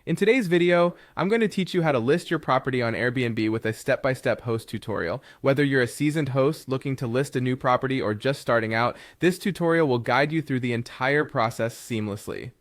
In today's video, I'm going to teach you how to list your property on Airbnb with a step-by-step host tutorial. Whether you're a seasoned host looking to list a new property or just starting out, this tutorial will guide you through the entire process seamlessly.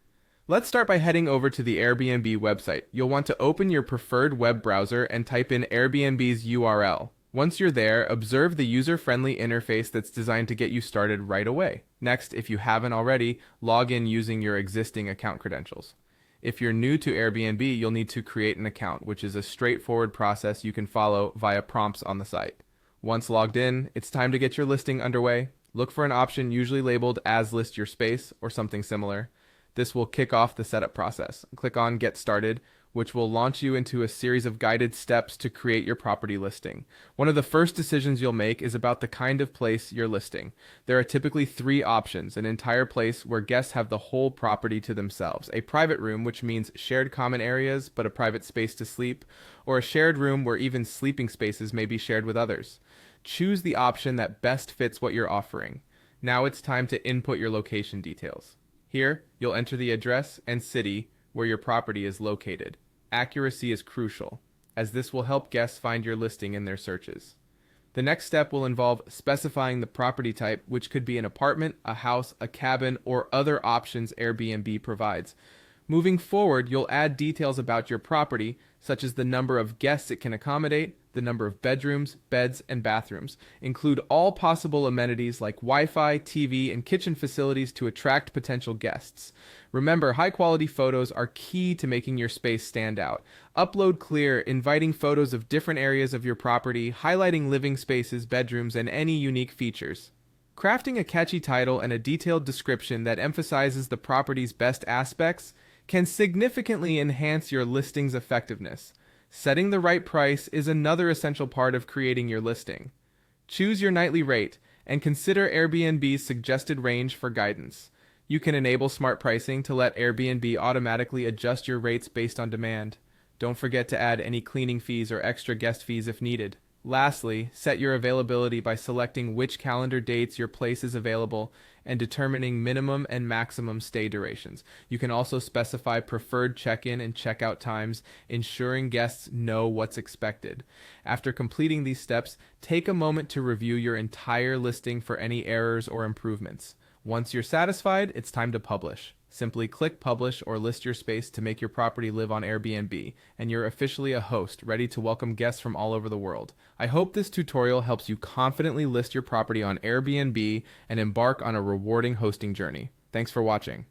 Let's start by heading over to the Airbnb website. You'll want to open your preferred web browser and type in Airbnb's URL. Once you're there, observe the user-friendly interface that's designed to get you started right away. Next, if you haven't already, log in using your existing account credentials. If you're new to Airbnb, you'll need to create an account, which is a straightforward process you can follow via prompts on the site. Once logged in, it's time to get your listing underway. Look for an option usually labeled as List Your Space or something similar. This will kick off the setup process. Click on Get Started, which will launch you into a series of guided steps to create your property listing. One of the first decisions you'll make is about the kind of place you're listing. There are typically three options: an entire place where guests have the whole property to themselves, a private room, which means shared common areas but a private space to sleep, or a shared room where even sleeping spaces may be shared with others. Choose the option that best fits what you're offering. Now it's time to input your location details. Here, you'll enter the address and city where your property is located. Accuracy is crucial, as this will help guests find your listing in their searches. The next step will involve specifying the property type, which could be an apartment, a house, a cabin, or other options Airbnb provides. Moving forward, you'll add details about your property, such as the number of guests it can accommodate, the number of bedrooms, beds, and bathrooms. Include all possible amenities like Wi-Fi, TV, and kitchen facilities to attract potential guests. Remember, high-quality photos are key to making your space stand out. Upload clear, inviting photos of different areas of your property, highlighting living spaces, bedrooms, and any unique features. Crafting a catchy title and a detailed description that emphasizes the property's best aspects can significantly enhance your listing's effectiveness. Setting the right price is another essential part of creating your listing. Choose your nightly rate and consider Airbnb's suggested range for guidance. You can enable smart pricing to let Airbnb automatically adjust your rates based on demand. Don't forget to add any cleaning fees or extra guest fees if needed. Lastly, set your availability by selecting which calendar dates your place is available and determining minimum and maximum stay durations. You can also specify preferred check-in and check-out times, ensuring guests know what's expected. After completing these steps, take a moment to review your entire listing for any errors or improvements. Once you're satisfied, it's time to publish. Simply click Publish or List Your Space to make your property live on Airbnb, and you're officially a host, ready to welcome guests from all over the world. I hope this tutorial helps you confidently list your property on Airbnb and embark on a rewarding hosting journey. Thanks for watching.